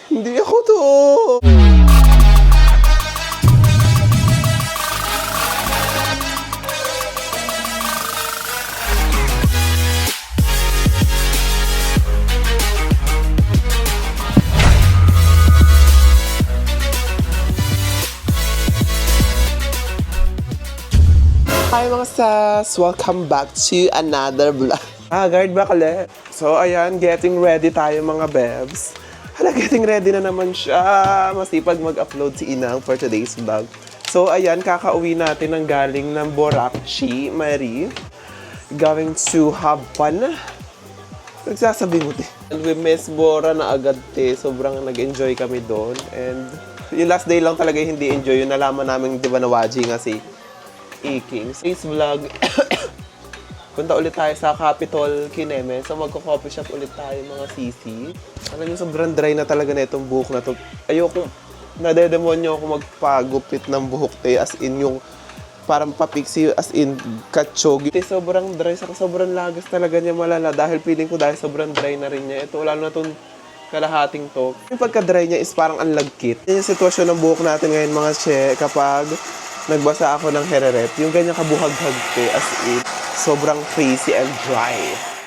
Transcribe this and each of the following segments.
Hindi ako to. Hi mga sas! Welcome back to another vlog. Guard back ulit. So ayan, getting ready tayo mga bebs. Hala, getting ready na naman siya. Masipag mag-upload si Inang for today's vlog. So ayan, kakauwi natin ng galing ng Borac, she, Marie. Going to have fun. Nagsasabi mo, te. And we miss Bora na agad, te. Sobrang nag-enjoy kami doon. And yung last day lang talaga hindi enjoy. Yung nalaman namin, di ba, na Waji nga si Iking. Today's vlog, punta ulit tayo sa Capitol Kineme. So magko-coffee shop ulit tayo mga sisi. Alam niyo, sobrang dry na talaga na itong buhok na to. Ayoko, nadedemonyo ako magpagupit ng buhok, te. As in yung parang papiksi, as in katsyog. Te, sobrang dry, sobrang lagas talaga niya malala. Dahil feeling ko dahil sobrang dry na rin niya. Ito, lalo na itong kalahating to. Yung pagka-dry niya is parang unlagkit. Yan yung sitwasyon ng buhok natin ngayon mga che, kapag nagbasa ako ng hereret, yung ganyan kabuhag-hag, te, as in, sobrang crazy and dry.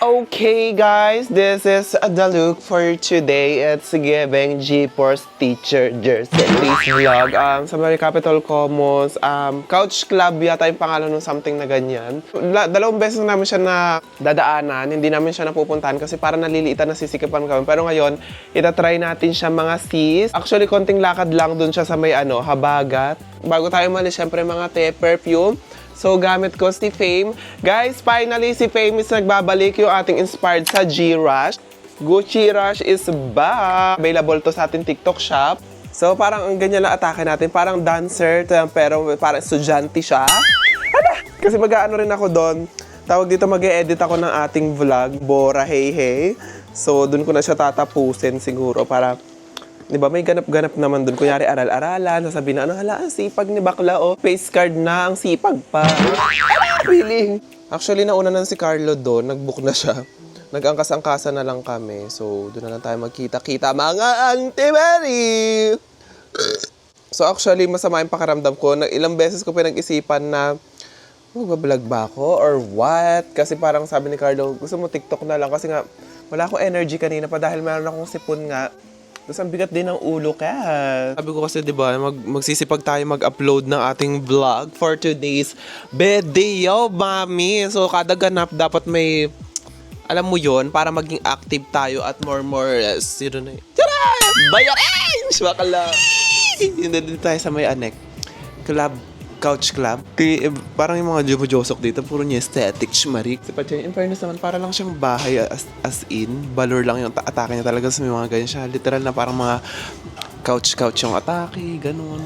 Okay, guys, this is the look for today. It's giving GeForce Teacher Jersey. Today's vlog, sa Marie Capitol Commons, Couch Club yata yung pangalan ng something na ganyan. Dalawang beses namin siya na dadaanan, hindi namin siya napupuntahan kasi parang naliliitan na sisikapan kami. Pero ngayon, itatry natin siya mga sis. Actually, konting lakad lang dun siya sa may habagat. Bago tayo malis, syempre mga perfume. So, gamit ko si Fame. Guys, finally, si Fame is nagbabalik yung ating inspired sa G-Rush. Gucci Rush is back. Available to sa ating TikTok shop. So, parang ang ganyan lang atake natin. Parang dancer, pero parang estudyante siya. Hala! Kasi mag-aano rin ako doon. Tawag dito, mag-e-edit ako ng ating vlog, Bora Hey Hey. So, doon ko na siya tatapusin siguro para... Di ba, may ganap-ganap naman dun. Kunyari, aral-aralan, sasabihin na, hala, ang sipag ni bakla, oh. Face card na, ang sipag pa. Feeling. Actually, nauna na si Carlo doon, nag-book na siya. Nag-angkas-angkasa na lang kami. So, doon na lang tayo magkita-kita, mga Auntie Mary! So, actually, masama yung pakaramdam ko. Ilang beses ko pinag-isipan na, magbablog ba ako or what? Kasi parang sabi ni Carlo, gusto mo TikTok na lang. Kasi nga, wala akong energy kanina pa dahil meron akong sipon nga. Tapos ang bigat din ng ulo ka. Sabi ko kasi, di ba, magsisipag tayo mag-upload ng ating vlog for today's video, mami. So, kada ganap, dapat may, alam mo yon para maging active tayo at more, zero na yun. Tara! Bayarin! Bakala! Hindi din tayo sa may anek. Couch Club. Parang yung mga jumujosok dito, puro niya aesthetic, shmarik. Si Pachay, in fairness naman, para lang siyang bahay as in. Balor lang yung atake niya talaga sa may mga ganyan siya. Literal na parang mga couch yung atake, ganun.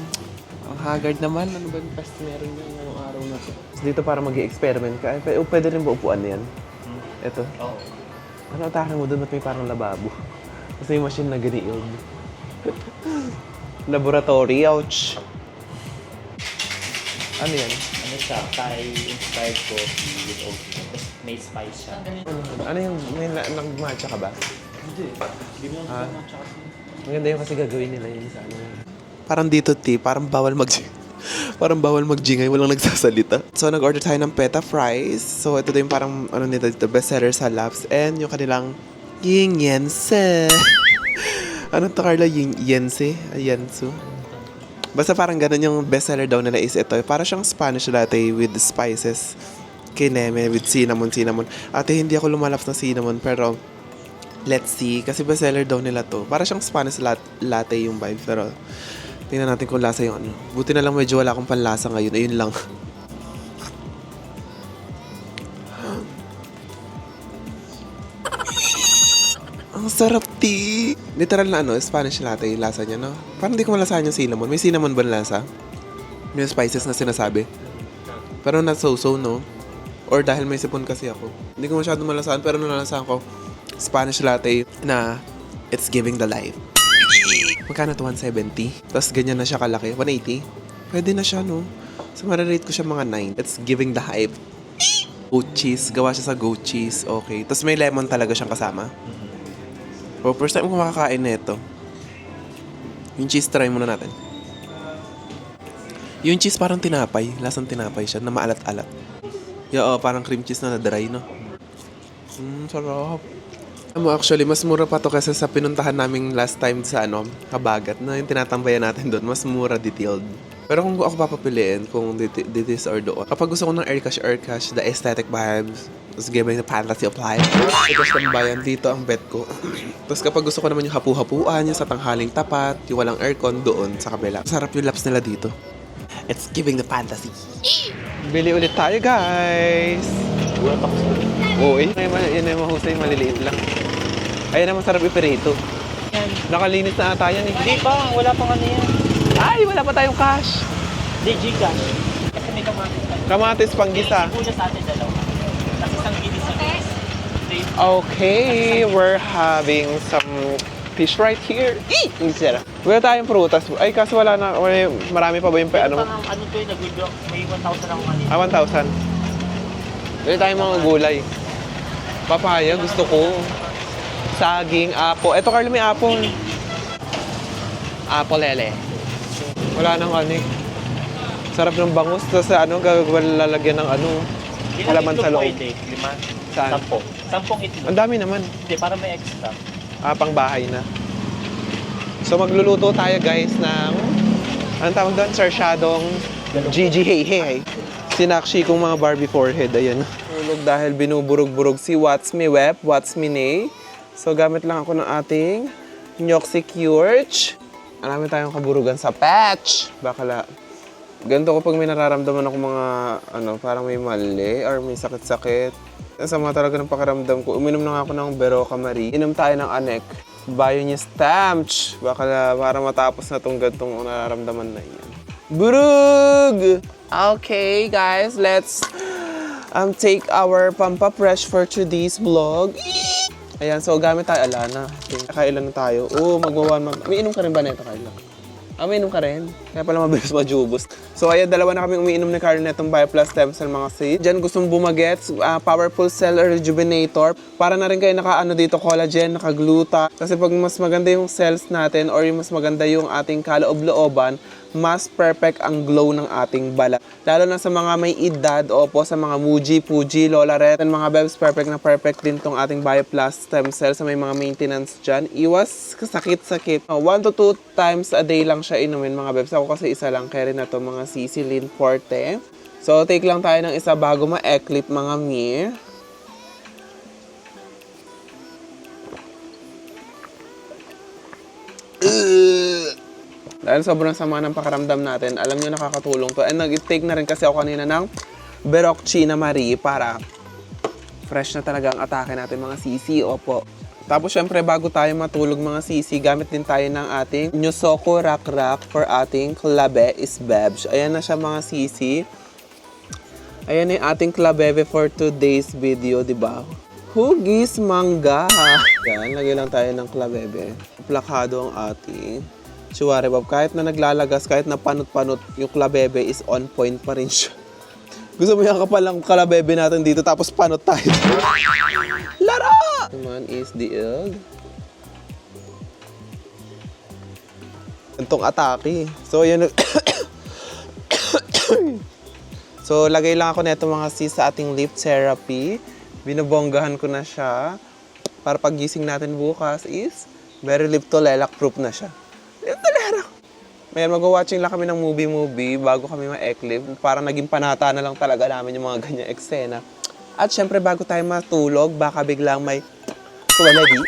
Ang haggard naman, ano ba yung best meron niya ngayong araw na to? So, dito para mag-i-experiment ka. Pwede rin ba upuan na yan? Ito. Oo. Ano atake mo doon? Ba't may parang lababo? Kasi yung machine na ganiiog. Laboratory, ouch. Ano yan? Ano siya? Thai-inspired coffee with oat milk. May spice siya. Ano yung, may nag-matcha ka ba? Hindi. Hindi mo lang matcha kasi. Maganda yung kasi gagawin nila yun sa ano. Parang dito, parang bawal mag-jingay, walang nagsasalita. So, nag-order tayo ng peta fries. So, ito yung parang, ano nito, bestseller sa Laps. And yung kanilang Ying Yense. Ano to, Carla? Ying Yense? Yensu? Basta parang ganun yung bestseller daw nila is ito. Para siyang Spanish latte with spices. Kineme with cinnamon. Ate, hindi ako lumalaps na cinnamon. Pero, let's see. Kasi bestseller daw nila to. Para siyang Spanish latte yung vibe. Pero, tingnan natin kung lasa yung ano. Buti na lang medyo wala akong panlasa ngayon. Ayun lang. Ang sarap, ti. Literal na Spanish latte yung lasa niya, no? Parang hindi ko malasahan yung cinnamon. May cinnamon ba na lasa? Yung spices na sinasabi. Pero not so, no? Or dahil may sipon kasi ako. Hindi ko masyadong malasahan, pero nalalasahan ko Spanish latte na it's giving the life. Magkano to? 170? Tapos ganyan na siya kalaki. 180? Pwede na siya, no? So, mararate ko siya mga 9. It's giving the hype. Goat cheese. Gawa siya sa goat cheese. Okay. Tapos may lemon talaga siyang kasama. Oh, first time ko makakain nito. Yung cheese, try muna natin. Yung cheese parang tinapay. Lasang tinapay siya na maalat-alat. Parang cream cheese na na-dry, no? Sarap. Actually, mas mura pa to kasi sa pinuntahan naming last time sa Kabagat na yung tinatambayan natin doon. Mas mura detailed. Pero kung ako papapiliin, kung this or doon, kapag gusto ko ng air cash, the aesthetic vibes, tapos giving the fantasy of life, tapos tambayan, dito ang bet ko. Tapos kapag gusto ko naman yung hapu-hapuan, yung sa tanghaling tapat, yung walang aircon doon sa kabila. Sarap yung laps nila dito. It's giving the fantasy. Bili ulit tayo, guys! Gulat ako sa Oo, yun yung mahusay, maliliit lang. Ayan naman sarap iperito. yan. Nakalinis na ata yan eh. Hindi pa, wala pang ano yan. Ay, wala pa tayong cash. Hindi, Gcash. Kasi may kamatis tayo. Kamatis panggisa. Sibuyas sa atin dalawa. Kasi isang gilis sa gilis. Okay, we're having some fish right here. Eee! Sarap. Wala tayong prutas. Ay, kaso wala na. Marami pa ba yung Ano to yung nag-withdraw? May 1,000 akong kanina. 1,000. Wala tayong mga gulay. Papaya, gusto ko. Saging, apple. Eto, Carlo, may apple. Apple, lele. Wala nang anik. Sarap ng bangus. Tapos lalagyan ng halaman sa loob. Pwede? 5? Saan? 10 itlog. Ang dami naman. Hindi, para may extra. Pang bahay na. So magluluto tayo guys ng anong tawag doon? Sarsyadong Gigi Hey Hey. Sinakshi kong mga Barbie forehead. Ayan. Tulog dahil binuburog-burog si What's Me Web, What's Me Nay. So gamit lang ako ng ating Nyoxi Curch. Marami tayong kaburugan sa patch. Bakala. Ganito ko pag may nararamdaman ako mga parang may mali or may sakit-sakit. Sama talaga ng pakiramdam ko. Uminom na nga ako ng Berocca Marie. Inom tayo ng Anek. Bayo niya stamch. Baka para matapos na itong gantong nararamdaman na yan. Burug! Okay, guys. Let's take our Pampa Fresh for today's vlog. Ayan, so gamit tayo Alana. Kailan na tayo? May inom ka rin ba neto, Carla? May inom ka rin. Kaya pala mabilis majubos. So ayan, dalawa na kami umiinom ni Carla netong BioPlus Stem Cell mga seed. Diyan gustong bumagets, Powerful Cell Rejuvenator. Para na rin kayo dito, collagen, naka-gluta. Kasi pag mas maganda yung cells natin or yung mas maganda yung ating kaloob-looban, mas perfect ang glow ng ating balat. Lalo na sa mga may edad, sa mga Muji, Fuji, Lola Ret, and mga bebs, perfect na perfect din tong ating BioPlus Stem Cell sa may mga maintenance dyan. Iwas sakit-sakit. 1 to 2 times a day lang siya inumin mga bebs. Ako kasi isa lang, carry na to mga Sicilin Forte. So, take lang tayo ng isa bago ma-eclip mga mi. Dahil sobrang sama ng pakaramdam natin, alam nyo nakakatulong to. And nag-take na rin kasi ako kanina ng Berocca Marie para fresh na talaga ang atake natin mga sisi. Opo. Tapos syempre bago tayo matulog mga sisi, gamit din tayo ng ating Nyosoko Rak Rak for ating Clabe is Bebs. Ayan na siya mga sisi. Ayan yung ating Clabebe for today's video, di ba? Hugis mangga. Yan, lagay lang tayo ng Clabebe. Plakado ang ating Chihuahua Bob. Kahit na naglalagas, kahit na panot-panot, yung Clabebe is on point pa rin siya. Gusto mo yung kapalang Clabebe natin dito tapos panot tayo. Lara! Naman is the egg. Itong atake. So, yan. So, lagay lang ako nito mga sis sa ating lip therapy. Binubonggahan ko na siya. Para paggising natin bukas is very lip to lilac proof na siya. Lip to lilac. Ayan, mag-watching lang kami ng movie bago kami ma-eclip. Para naging panata na lang talaga namin yung mga ganyang eksena. At syempre, bago tayo matulog, baka biglang may quality.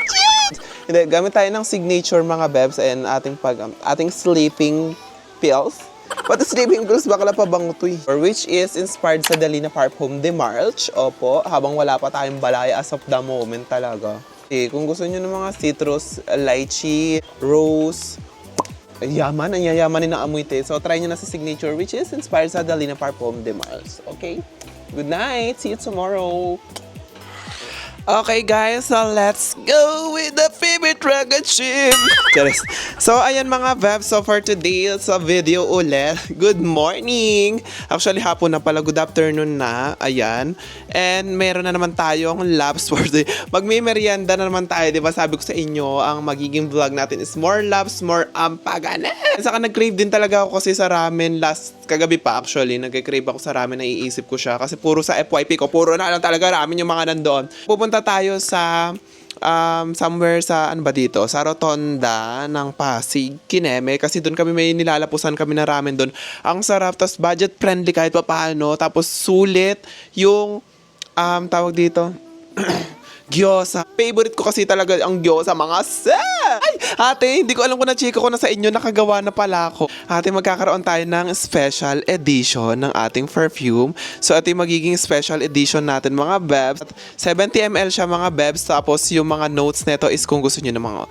Hindi, gamit tayo ng signature mga bebs and ating sleeping pills. But the sleeping pills, bakla pa bang ito eh. Which is inspired sa Dalina Parfum de March. Opo, habang wala pa tayong balaya as of the moment talaga. Kung gusto nyo ng mga citrus, lychee, rose, yaman, ang yayamanin na amoy te. So try nyo na sa signature which is inspired sa Dalina Parfum de March. Okay? Good night! See you tomorrow! Okay guys, so let's go with the favorite rocket ship! Charis. So ayan mga Vebs, so for today sa video ulit, good morning! Actually hapon na pala, good afternoon na, ayan. And meron na naman tayong labs for today. Magme-merienda na naman tayo, di ba? Sabi ko sa inyo, ang magiging vlog natin is more labs, more ampaganes! Saka nag-crave din talaga ako kasi sa ramen last kagabi pa actually, nag-crave ako sa ramen, naiisip ko siya kasi puro sa FYP ko, puro na lang talaga ramen yung mga nandoon. Pupunta tayo sa somewhere sa ano ba dito, sa Rotonda ng Pasig, Kineme, kasi doon kami may nilalapusan kami na ramen doon. Ang sarap, tas budget friendly kahit pa paano, tapos sulit yung tawag dito gyoza. Favorite ko kasi talaga ang gyoza, mga Ay! Ate, hindi ko alam kung na-chika ko na sa inyo, nakagawa na pala ako. Ate, magkakaroon tayo ng special edition ng ating perfume. So, ito yung magiging special edition natin, mga Bebs. 70 ml siya, mga Bebs. Tapos, yung mga notes nito is kung gusto nyo ng mga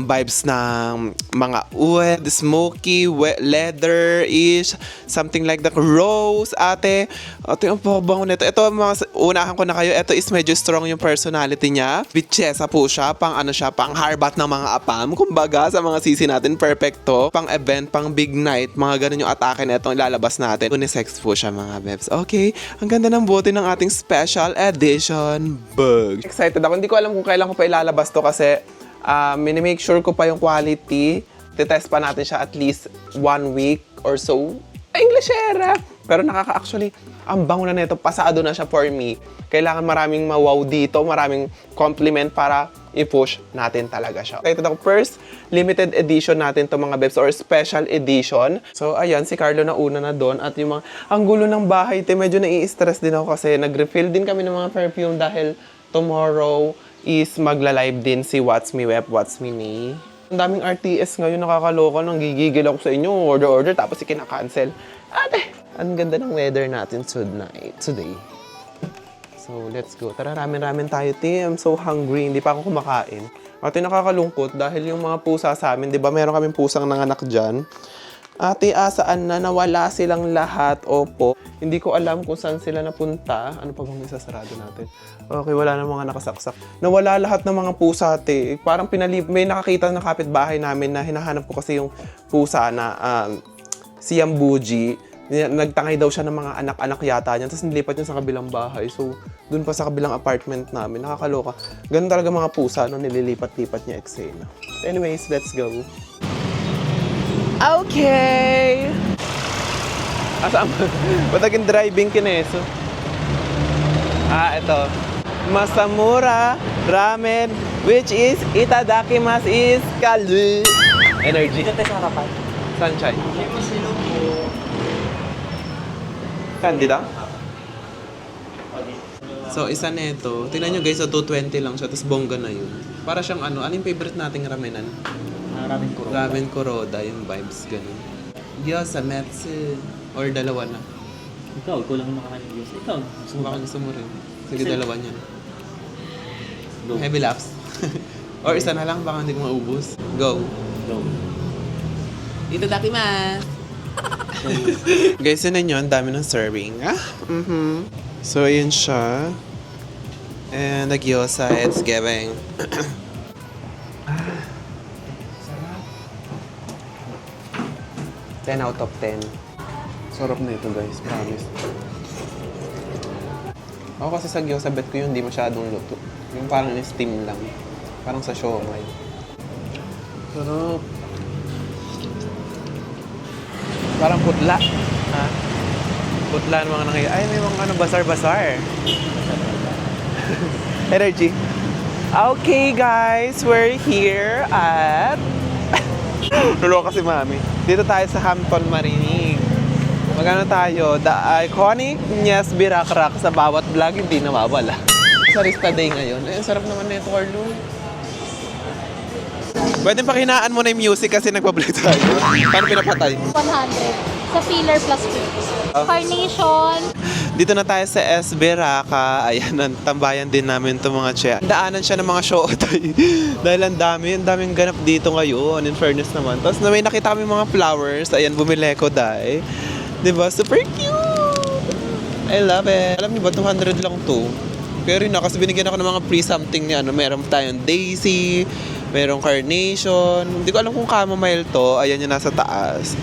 vibes ng mga wood, smoky, leather-ish, something like that. Rose, ate. Ate, ang pabango nito. Ito, mga, unahan ko na kayo. Ito is medyo strong yung personality niya. Bitchesa po siya. Pang ano siya, pang harbat ng mga apam. Kumbaga, sa mga sisi natin, perfecto. Pang event, pang big night. Mga ganun yung atake na itong ilalabas natin. Unisex po siya, mga Bebs. Okay, ang ganda ng bote ng ating special edition bug. Excited ako. Hindi ko alam kung kailan ko pa ilalabas to kasi minimake sure ko pa yung quality. Titest pa natin siya at least 1 week or so. Englishera! Pero actually, ang bango na nito. Pasado na siya for me. Kailangan maraming ma-wow dito, maraming compliment para i-push natin talaga siya. Excited ako. First, limited edition natin to mga Bebs or special edition. So, ayan, si Carlo na una na doon. At yung mga, ang gulo ng bahay, medyo nai-stress din ako kasi nag-refill din kami ng mga perfume dahil tomorrow is magla-live din si What's Me Web, What's Me Ni. Ang daming RTS ngayon, nakakaloka, nang gigigil ako sa inyo, order, tapos ikinakancel. Ate, ang ganda ng weather natin today. So, let's go. Tara, ramen tayo, Tim. I'm so hungry. Hindi pa ako kumakain. Ate, nakakalungkot dahil yung mga pusa sa amin, di ba, meron kaming pusang nanganak dyan. Ate, saan na nawala silang lahat? Opo. Hindi ko alam kung saan sila napunta. Ano pa bang isasarado natin? Okay, wala na mga nakasaksak. Nawala lahat ng mga pusa, ate. Parang may nakakita ng kapitbahay namin na hinahanap ko kasi yung pusa na si Yambuji. Nagtangay daw siya ng mga anak-anak yata niya. Tapos nilipat niya sa kabilang bahay. So, dun pa sa kabilang apartment namin. Nakakaloka. Ganun talaga mga pusa, no? Nililipat-lipat niya eksena. Anyways, let's go. Okay! Asama. Patagin driving kineso. Ito. Masamura ramen, which is itadakimasu is kalu. Energy. Dito tayo sa harapan. Sunshine. Candida? So, isa nito. Tingnan nyo guys, so 220 lang siya, tapos bongga na yun. Para siyang ano yung favorite nating ramenan? Ramen kuroda. Ramen kuroda, yung vibes, ganun. Gyoza, metsu, or dalawa na. Ikaw lang makakain ng Diyos. Ikaw. Baka gusto mo rin. Sige, dalawa niyan. Go. Heavy laps. Or isa na lang, baka hindi ko maubos. Go. Go. Itadakimasu! Guys, yun yun, dami ng serving. So, yun siya. And the gyoza, it's giving. Sarap. 10 out of 10. Sarap na ito, guys. Promise. Ako kasi sa gyoza, bet ko yun, hindi masyadong luto. Yung parang steam lang. Parang sa siomai. Sarap. Parang putla. Ha? Putla ng mga nangyayari. Ay, may mga basar-basar. Energy. Okay, guys. We're here at... Nuloka si Mami. Dito tayo sa Hampton Marinig. Magano tayo? The iconic Nyes Birakrak sa bawat vlog, hindi nawawala. Sa Rista Day ngayon. Ay, ang sarap naman na ito, Carlo. Pwede pakinaan mo na yung music kasi nagpa-play tayo. Paano pinapatay? 100. Sa filler plus 50. Carnation. Dito na tayo sa SB Raka. Ayan, ang tambayan din namin itong mga chair. Daanan siya ng mga showtay. Dahil ang daming ganap dito ngayon. In fairness naman. Tapos may nakita kami mga flowers. Ayan, bumili ko dahil. Diba? Super cute! I love it. Alam niyo ba, 200 lang to. Carry na kasi binigyan ako ng mga free something ni ano. Meron tayong daisy, merong carnation. Hindi ko alam kung chamomile to. Ayan yung nasa taas.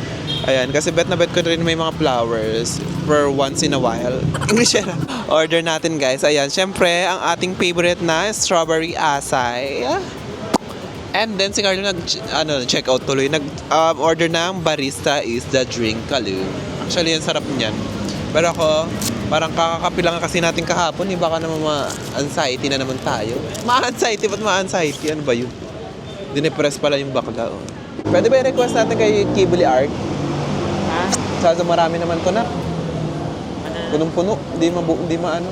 Ayan, kasi bet na bet ko rin may mga flowers for once in a while. English yan. Order natin guys. Ayan, syempre, ang ating favorite na strawberry asay. And then si Carlo check out tuloy. Order ng barista is the drink kalu. Actually, ang sarap niyan. Pero ako, parang kakakapi lang kasi natin kahapon. Baka naman ma-anxiety na naman tayo. Ma-anxiety? Ba't ma-anxiety? Ano ba yun? Dinepress pala yung bakla. Oh. Pwede ba i-request natin kay Kibuli Art? Sa marami naman to na. Punong-puno. Hindi maano.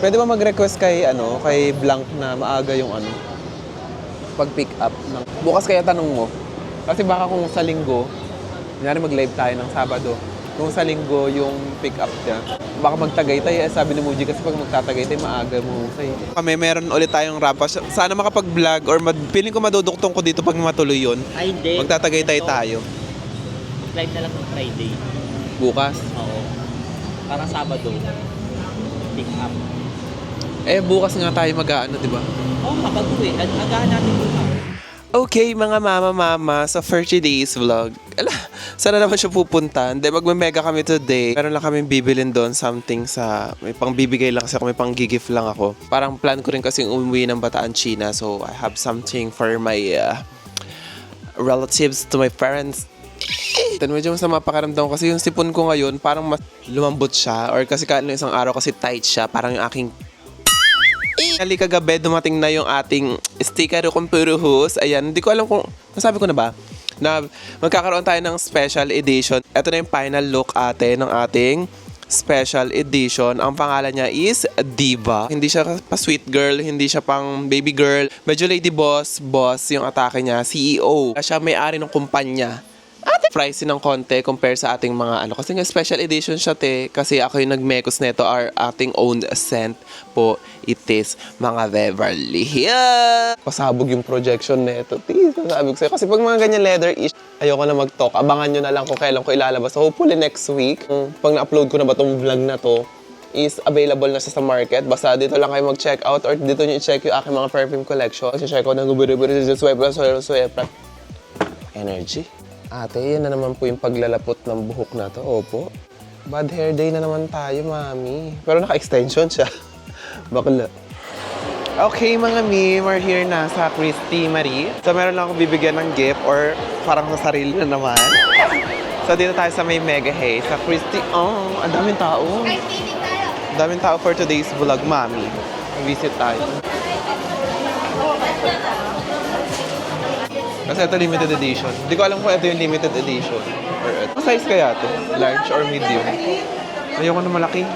Pwede ba mag-request kay Blank na maaga yung pag-pick up ng... Bukas kaya tanong mo. Kasi baka kung sa linggo, kunyari mag-live tayo ng Sabado. Kung sa linggo yung pick up niya, baka magtagaytay. Sabi ni Muji kasi pag magtatagaytay, maaga mo say. Kami meron ulit tayong rapa. Sana makapag-vlog or piling ko maduduktong ko dito pag matuloy yun. Ay, hindi. Magtatagaytay tayo. Live na lang ng Friday. Bukas? Oo. Parang Sabado. Pick up. Bukas nga tayo mag-aano, di ba? Oo, kapag-uwi. Agahan natin bukas. Okay, mga mama, sa 30 days vlog. Sana naman siya pupunta. Hindi, magme-mega kami today. Meron lang kami bibilin doon something may pangbibigay lang kasi ako, may panggigif lang ako. Parang plan ko rin kasi umuwi ng Bataan, China. So, I have something for my relatives, to my parents. Then medyo masama pakiramdam kasi yung sipon ko ngayon parang mas lumambot siya or kasi kahit isang araw kasi tight siya, parang yung aking kali kagabi dumating na yung ating sticker kung puruhus. Ayan, hindi ko alam kung nasabi ko na ba na magkakaroon tayo ng special edition. Ito na yung final look ng ating special edition. Ang pangalan niya is Diva. Hindi siya pa sweet girl, hindi siya pang baby girl. Medyo lady boss yung atake niya, CEO. Siya may-ari ng kumpanya. Pricey ng konti compare sa ating mga kasi nga special edition siya kasi ako yung nagmekos nito, our ating own scent po, it is mga Beverly Hills. Pasabog yung projection nito, sabi ko sa'yo. Kasi pag mga ganyan leather-ish, ayoko na mag-talk. Abangan nyo na lang kung kailan ko ilalabas. So hopefully next week, pag na-upload ko na ba itong vlog na to, is available na siya sa market. Basta dito lang kayo mag-check out or dito nyo i-check yung aking mga perfume collection. Kasi check out ng gubiri-biri, swipe, energy. Ate, yan na naman po yung paglalapot ng buhok na to. Opo. Bad hair day na naman tayo, mami. Pero naka-extension siya. Bakla. Okay, mga mi, we're here na sa Christy Marie. So, meron lang ako bibigyan ng gift or parang sa sarili na naman. So, dito tayo sa may Mega Hay. Sa Christy, ang daming tao. Ang daming tao for today's vlog, mami. Visit tayo. Kasi ito limited edition. Hindi ko alam kung ito yung limited edition. Or ito. Ano size kaya ito? Large or medium? Ayoko na malaki.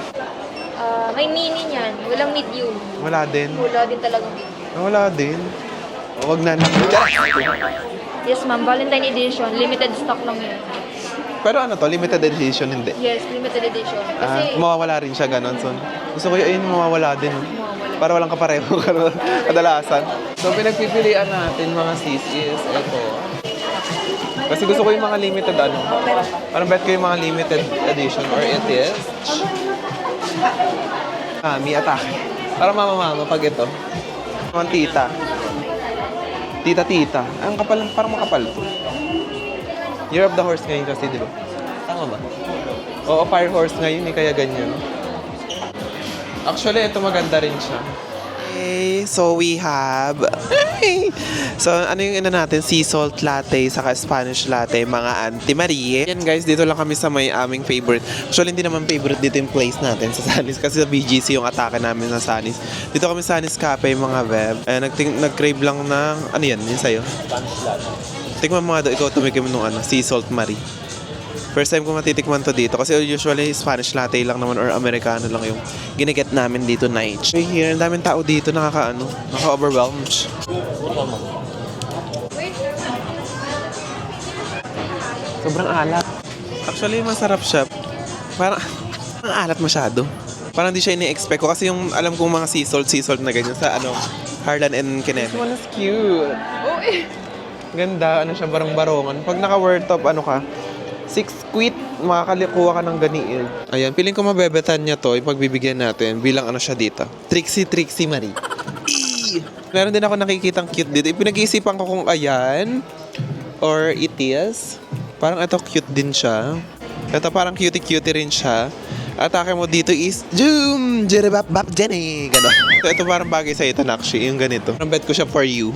May mini niyan. Walang medium. Wala din. Wala din talagang medium. Wala din. Huwag na. Yes, ma'am. Valentine edition. Limited stock lang yun. Pero ano to? Limited edition, hindi. Yes, limited edition. Kasi, Mawawala rin siya ganon. So, gusto ko yun mawawala din. Para walang kapareho kadalasan. So, pinagpipilian natin mga sis is ito. Kasi gusto ko yung mga limited Parang bet ko yung mga limited edition or it is Mi atake. Para mama pag ito. Mga tita. Tita. Ang kapal, parang makapal to. Year of the Horse ngayon kasi, di ba? Tama ba? Oo, Fire Horse ngayon, kaya ganyan. Actually, ito maganda rin siya. Okay, so we have... So, ano yung natin? Sea salt latte, saka Spanish latte, mga Auntie Marie. Yan guys, dito lang kami sa may aming favorite. Actually, hindi naman favorite dito yung place natin sa Sanis. Kasi sa BGC yung atake namin sa Sanis. Dito kami sa Sanis Cafe, mga web. Nag-crave lang ng... Ano yan? Yun sa'yo? Spanish latte. Tikman mo nga daw, ikaw tumikim nung sea salt Marie. First time ko matitikman to dito kasi usually Spanish latte lang naman or Americano lang yung ginaget namin dito night. Here, ang daming tao dito, naka-overwhelmed. Sobrang alat. Actually, masarap siya. Parang ang alat masyado. Parang di siya ini-expect ko kasi yung alam kong mga sea salt na ganyan sa Harlan and Kineme. This one is cute. Ganda, siya, barong-barongan. Pag naka-word top, 6 quid. makakalikuha ka ng ganiil. Ayan, piling ko mabebetan niya to, yung pagbibigyan natin, bilang ano siya dito. Trixie Marie. Eee! Meron din ako nakikitang cute dito. Pinag-iisipan ko kung ayan, or it is. Parang ito cute din siya. Ito parang cutie-cutie rin siya. Atake mo dito is, Zoom! Jeribap-bap Jenny! Ganon. Ito parang bagay sa ito, Nakshi, yung ganito. Ang bet ko siya for you.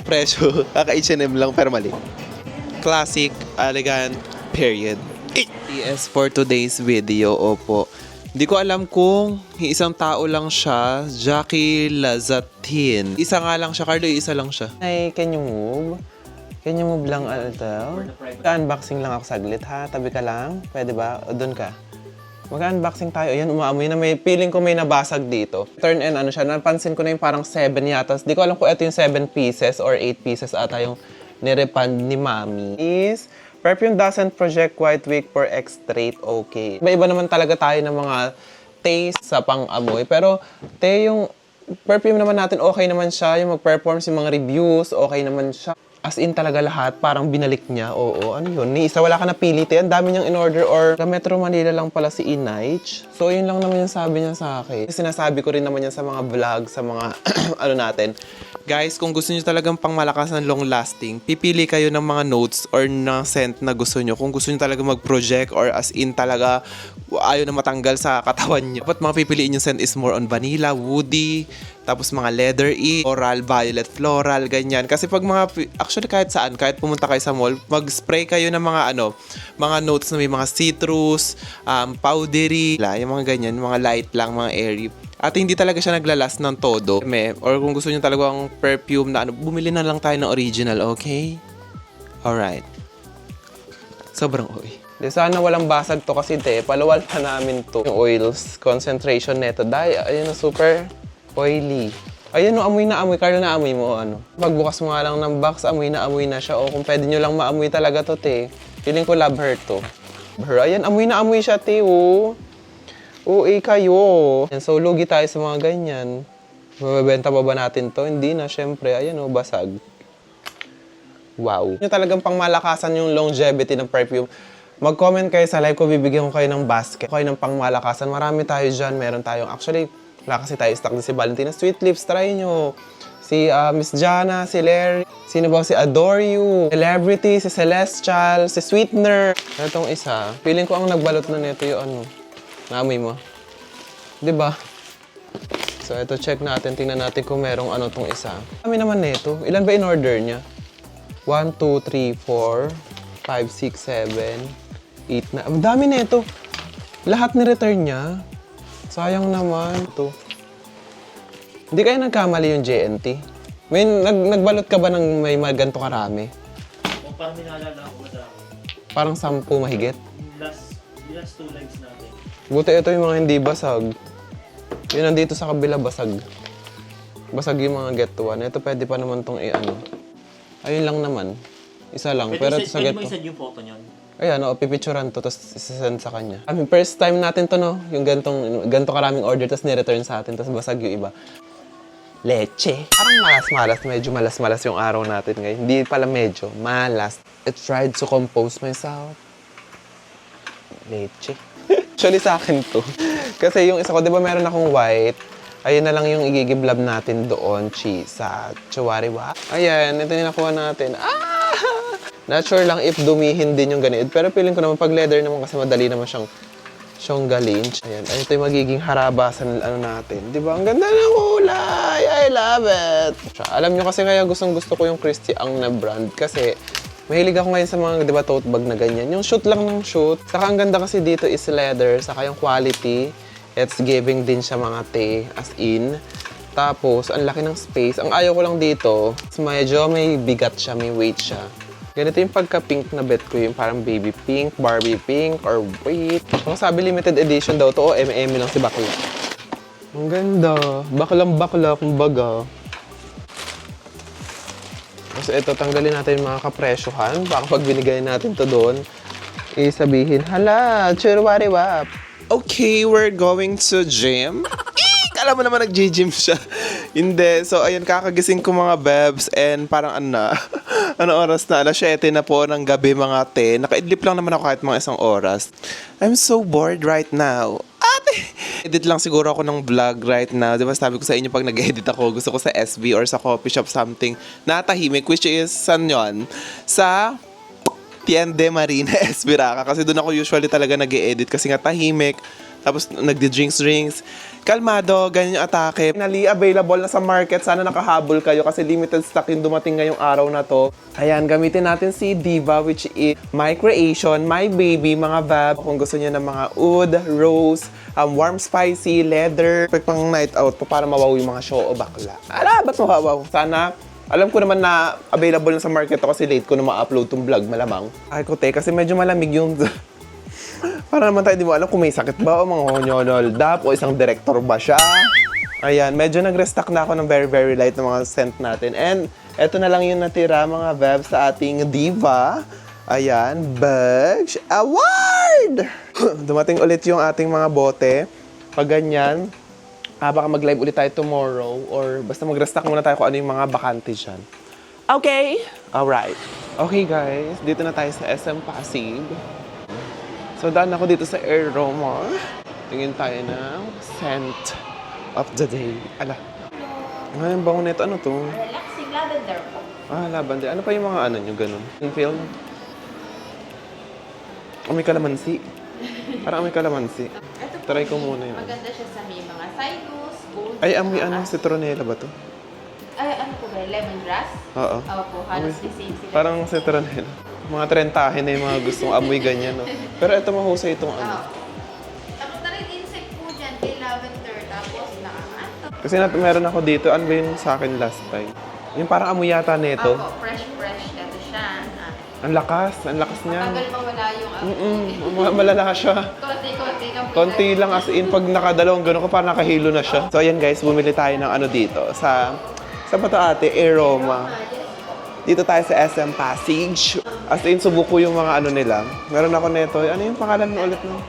Presyo, kaka-H&M lang, pero mali. Classic, elegant, period. Yes, for today's video, opo. Hindi ko alam kung isang tao lang siya, Jackie Lazatin. Isa nga lang siya, Carlo, isa lang siya. Hey, can you move? Can you move lang, Alto? Unboxing lang ako saglit, ha? Tabi ka lang? Pwede ba? O, doon ka. Mag-unboxing tayo. Ayan, umaamoy na. May feeling ko may nabasag dito. Turn and ano siya. Napansin ko na yung parang 7 yata. Di ko alam kung ito yung 7 pieces or 8 pieces ata yung nirepand ni Mami. Is, perfume doesn't project white wick for extrait. Okay. Iba-iba naman talaga tayo ng mga taste sa pang-amoy. Pero, yung perfume naman natin, okay naman siya. Yung mag-perform yung mga reviews, okay naman siya. As in talaga lahat, parang binalik niya. Oo, ano yun? Ni isa, wala ka na pili. Ang dami niyang in-order or sa Metro Manila lang pala si Inaych. So, yun lang naman yung sabi niya sa akin. Sinasabi ko rin naman yan sa mga vlog, sa mga ano natin. Guys, kung gusto niyo talagang pangmalakas ng long lasting, pipili kayo ng mga notes or ng scent na gusto niyo. Kung gusto niyo talaga mag-project or as in talaga ayaw na matanggal sa katawan niyo. Dapat mga pipiliin yung scent is more on vanilla, woody, tapos mga leather-y, oral, violet, floral, ganyan. Kasi pag actually kahit saan, kahit pumunta kayo sa mall, mag-spray kayo ng mga mga notes na may mga citrus, powdery, yung mga ganyan, mga light lang, mga airy. At hindi talaga siya naglalast ng todo. Or kung gusto niyo talagang perfume na bumili na lang tayo ng original, okay? Alright. Sobrang oy. Sana walang basag to kasi palawal pa namin to. Yung oils, concentration neto. Dahil, ayun na super oily. Ayun, amoy na amoy. Carlo, na amoy mo, ano? Pagbukas mo nga lang ng box, amoy na siya. O kung pwede nyo lang maamoy talaga to, Feeling ko love her to. Ayan, amoy na amoy siya, oh. Oo, kayo. So, lugi tayo sa mga ganyan. Mabibenta pa ba natin to? Hindi na, syempre. Ayan, basag. Wow. Yung talagang pangmalakasan yung longevity ng perfume. Mag-comment kayo sa live ko, bibigyan ko kayo ng basket. Kayo ng pangmalakasan. Marami tayo dyan. Meron tayong, actually, wala kasi tayo stock na si Valentina. Sweet Lips, try nyo. Si Miss Jana, si Larry. Sino ba? Si Adore You. Celebrity, si Celestial, si Sweetener. Itong isa. Feeling ko ang nagbalot na nito yung naamoy mo. Diba? So, ito check natin. Tingnan natin kung merong tong isa. Kami naman nito. Ilan ba in-order niya? 1, 2, 3, 4, 5, 6, 7, 8 na. Ang dami nito. Lahat ni-return niya. Sayang naman. Ito. Hindi kayo nagkamali yung JNT? May nagbalot ka ba ng may ganito karami? O parang minalala ako madami. Parang 10 mahigit? Last 2 lives natin. Buti ito yung mga hindi basag. Yung nandito sa kabila basag. Basag yung mga get to one. Ito pwede pa naman tong Ayun lang naman. Isa lang. Pero ito sa get Pwede mo to. isend yung photo niyon? Ayan, pipicturean to, tapos isasend sa kanya. First time natin to, no? Yung ganito karaming order, tapos ni-return sa atin, tapos basag yung iba. Leche. Parang malas-malas. Medyo malas-malas yung araw natin ngayon. Hindi pala medyo. Malas. I tried to compose myself. Leche. Actually sa akin to. Kasi yung isa ko, di ba meron akong white? Ayun na lang yung igigiblab natin doon, sa Chiwariwa. Ayan, ito yung nakuha natin. Not sure lang if dumihin din yung ganito. Pero feeling ko naman pag leather naman kasi madali naman siyang galin. Ayan, ito yung magiging harabasan natin. Di ba? Ang ganda ng kulay! I love it! Alam nyo kasi kaya gustong-gusto ko yung Christy Ang na brand. Kasi mahilig ako ngayon sa mga, di ba, tote bag na ganyan. Yung shoot lang ng shoot. Saka ang ganda kasi dito is leather. Saka yung quality. It's giving din siya mga as in. Tapos, ang laki ng space. Ang ayaw ko lang dito, medyo may bigat siya, may weight siya. Ganito yung pagka-pink na bet ko, yung parang baby pink, Barbie pink, or wait. Kung sabi limited edition daw to, M&M lang si Bakla. Ang ganda. Baklang-bakla, kumbaga. So ito, tanggalin natin yung mga kapresyohan. Baka pag binigay natin to doon, sabihin, hala, churwariwap. Okay, we're going to gym. Alam mo naman, nag-gym siya. Hindi. So, ayun, kakagising ko mga bebs and parang ano na, ano oras na? Alas 7 na po ng gabi mga 10. Nakaidlip lang naman ako kahit mga isang oras. I'm so bored right now. Ate! Edit lang siguro ako ng vlog right now. Diba sabi ko sa inyo pag nag-edit ako, gusto ko sa SB or sa coffee shop something na tahimik, which is, saan yun? Sa Tiende Marina, Espiraca. Kasi doon ako usually talaga nag-edit kasi nga tahimik. Tapos nagdi-drinks. Kalmado, ganyan yung atake. Finally, available na sa market. Sana nakahabol kayo kasi limited stock yung dumating ngayong araw na to. Ayan, gamitin natin si Diva, which is my creation, my baby, mga bab. Kung gusto niyo ng mga oud, rose, warm spicy, leather, pang night out po para mawaw yung mga show o bakla. Ala, ba't mawawaw? Sana alam ko naman na available na sa market to kasi late ko na ma-upload tong vlog, malamang. Ay ko te, kasi medyo malamig yung... Para naman tayo di mo alam kung may sakit ba o mga honyonoldap o isang director ba siya. Ayan, medyo nag-restock na ako ng very very light na mga scent natin. And eto na lang yung natira mga bebs sa ating Diva. Ayan, Bugs Award! Dumating ulit yung ating mga bote. Pag ganyan, baka mag-live ulit tayo tomorrow or basta mag-restock muna tayo kung ano yung mga bakante dyan. Okay? Alright. Okay guys, dito na tayo sa SM Pasig. So, daan ako dito sa Aroma. Tingin tayo ng scent of the day. Ala. Ngayon, bango nito. Ano to? Relaxing lavender po. Lavender. Ano pa yung mga ano nyo, ganun? Yung film? Amoy kalamansi. Parang amoy kalamansi. Try ko muna yun. Maganda siya sa may mga sinus, cold. Ay, amoy ano? Citronella ba to? Ay, ano po ba? Lemongrass? Oo. Opo, halos the same sila. Parang citronella. Mga trentahin na yung mga gustong amoy ganyan, no? Pero ito mahusay itong ano. Tapos na rin insect po dyan kay lavender. Tapos nakakaanto. Kasi meron ako dito. Ano ba yung sa akin last time? Yung parang amoy yata nito. Opo, fresh. Ito siya. Ang lakas niya. Tagal mawala yung amoy. Malala siya. Konti-konti na po. Konti lang as in, pag nakadalawang gano'n ko, parang nakahilo na siya. So ayan guys, bumili tayo ng ano dito. Sa bato ate, Aroma. Dito tayo sa SM Pasig. As in, subok ko yung mga ano nila. Meron ako nito. Ano yung pangalan mo ulit no?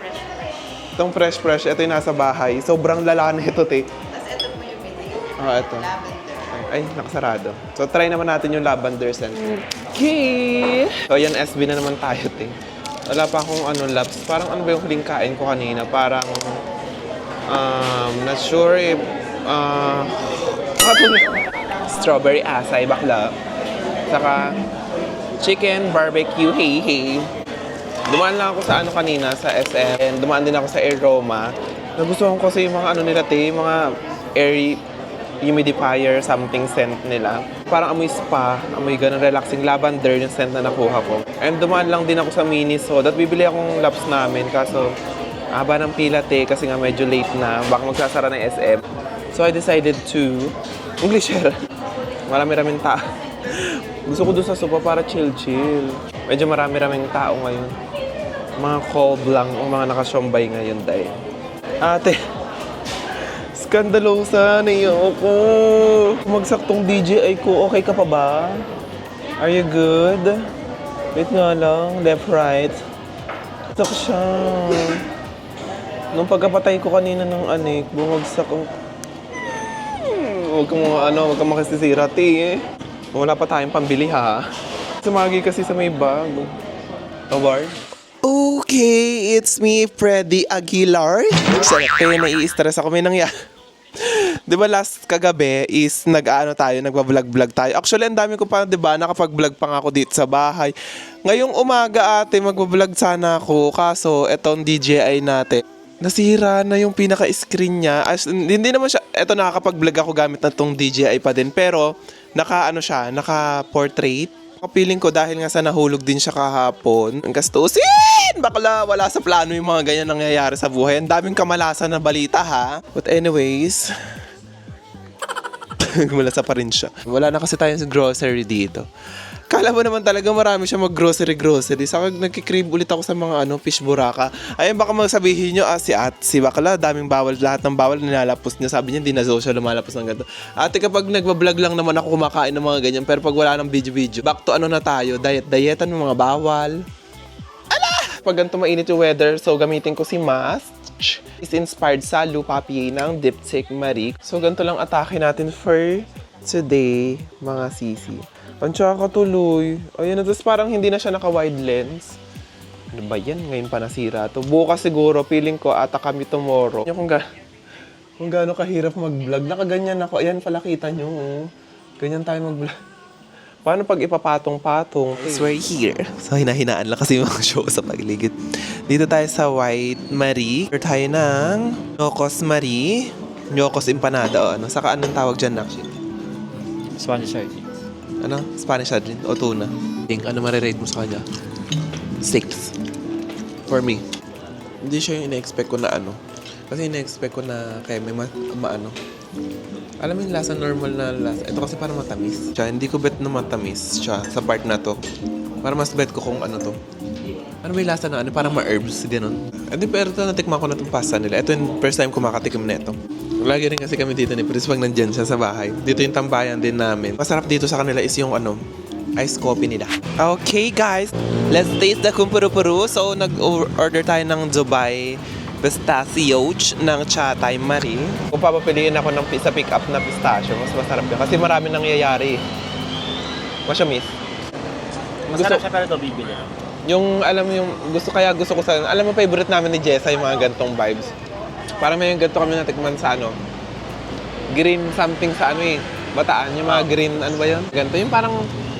Itong fresh. Ito yung nasa bahay. Sobrang lala na ito, te. Tapos ito po yung binigay. Ito. Lavender. Ay, nakasarado. So, try naman natin yung lavender scent. Okay! So, ayan, SB na naman tayo, te. Wala pa akong laps. Parang ano ba yung huling kain ko kanina? Parang, not sure if, strawberry asay, bakla. Saka, chicken barbecue, hey. Dumaan lang ako sa kanina, sa SM. And dumaan din ako sa Aroma. Nagustuhan ko kasi yung mga nila, te, mga air humidifier, something scent nila. Parang amoy spa, amoy ganun, relaxing lavender yung scent na nakuha ko. And dumaan lang din ako sa Miniso. At bibili akong laps namin, kaso haba ng pila, te, kasi nga medyo late na. Baka magsasara ng SM. So I decided to Englisher. Marami-raming tao. Gusto ko doon sa sopa para chill-chill. Medyo marami-raming tao ngayon. Mga cold lang o mga nakasyambay ngayon dahil. Ate, skandalosa na ako. Magsaktong DJI ko, okay ka pa ba? Are you good? Wait nga lang, left, right. Sak siya. Nung pagkapatay ko kanina ng anik, bumagsak ang... Huwag kang makasisira, te. Wala pa tayong pambili, ha? Sumagi kasi sa may bag. Award? Okay, it's me, Freddy Aguilar. Kaya nai-stress ako. May nangyari. Di ba last kagabi is nagbablog-vlog tayo. Actually, ang dami ko pa, di ba, nakapag-vlog pa nga ako dito sa bahay. Ngayong umaga ate, magbablog sana ako. Kaso, etong DJI natin. Nasira na yung pinaka-screen niya. Hindi naman siya, eto nakakapag-vlog ako gamit na tong DJI pa din. Pero, naka-portrait. Feeling ko dahil nga sa nahulog din siya kahapon. Ang gastusin! Bakla, wala sa plano yung mga ganyan nangyayari sa buhay. Ang daming kamalasan na balita, ha? But anyways, gumalasa pa rin siya. Wala na kasi tayong grocery dito. Kala mo naman talaga marami siya mag-grocery. Saka nagkikrave ulit ako sa mga fish buraka. Ayun, baka magsabihin nyo, si bakla, daming bawal, lahat ng bawal nilalapos niya. Sabi niya, hindi na social lumalapos ng ganito. Ate, kapag nagbablog lang naman ako kumakain ng mga ganyan, pero pag wala ng video, back to na tayo, diet-dietan ng mga bawal. Ala! Pag ganito mainit yung weather, so gamitin ko si mask. Ouch! Is inspired sa Lupa PA ng Diptyque Marie. So, ganito lang atake natin for today, mga sisi. Ang tsaka tuloy. Ayun, tapos parang hindi na siya naka-wide lens. Ano ba yan? Ngayon pa nasira to. Bukas siguro, feeling ko, ata kami tomorrow. Yung kung gaano kahirap mag-vlog. Nakaganyan ako. Ayan, pala kita nyo. Oh. Ganyan tayo mag-vlog. Paano pag ipapatong-patong? We're here. So, hinahinaan lang kasi yung mga show sa paligid. Dito tayo sa White Marie. Order tayo ng Nyocos Marie. Nyocos Empanada. O, ano? Saka anong tawag dyan, Nakshi? Spanish sardines. Ano? Spanish sardine o tuna? Think, ano marirate mo sa kanya? 6. For me. Hindi siya yung ina-expect ko na ano. Kasi ina-expect ko na kaya may maano. Alam mo yung lasa, normal na lasa. Ito kasi parang matamis. Siya, hindi ko bet na matamis siya sa part na to. Parang mas bet ko kung ano to. Ano ba yung lasa na ano? Parang ma-herbs, ganun. Hindi, pero ito natikman ko na itong pasta nila. Ito yung first time ko makatikim na ito. Lagi rin kasi kami dito ni Pris pag nandyan siya sa bahay. Dito yung tambayan din namin. Masarap dito sa kanila is yung ano, iced coffee nila. Okay guys, let's taste the kumpuru-puru. So nag-order tayo ng Dubai pistachio ng Chatay Marie. Kung papapiliin ako ng sa pick-up na pistachio, mas masarap yun. Kasi marami nangyayari. Masyamis. Masarap siya pero ito bibili. Yung, alam mo yung, gusto ko sa, alam mo, favorite namin ni Jessa yung mga gantong vibes. Parang may yung ganito kami natikman sa ano, green something sa ano eh, Bataan, yung mga green, ano ba yun? Ganito, yung parang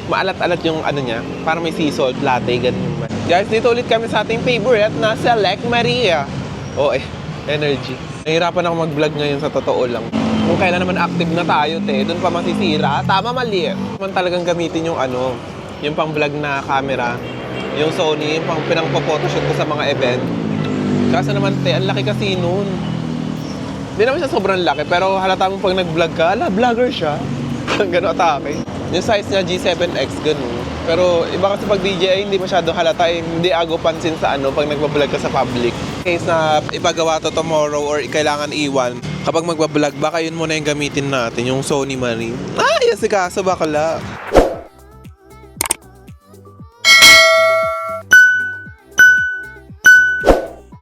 maalat-alat yung ano niya, parang may sea salt latte, ganun. Guys, dito ulit kami sa ating favorite na Select Maria. Oh energy. Nahirapan ako mag-vlog ngayon sa totoo lang. Kung kailan naman active na tayo, doon pa masisira. Tama, mali. Man talagang gamitin yung ano, yung pang-vlog na camera, yung Sony, yung pang pinang-photoshoot ko sa mga event. Kaso naman, ang laki kasi nun. Hindi naman siya sobrang laki, pero halata mo pag nag-vlog ka, vlogger siya. Gano'n atake. Yung size niya, G7X, gano'n. Pero iba kasi pag DJI, hindi masyado halata, hindi agaw pansin sa ano pag nagbablog ka sa public. Case na ipagawa to tomorrow or kailangan iwan, kapag magbablog, baka yun muna yung gamitin natin, yung Sony Marine. Yes, kaso bakala.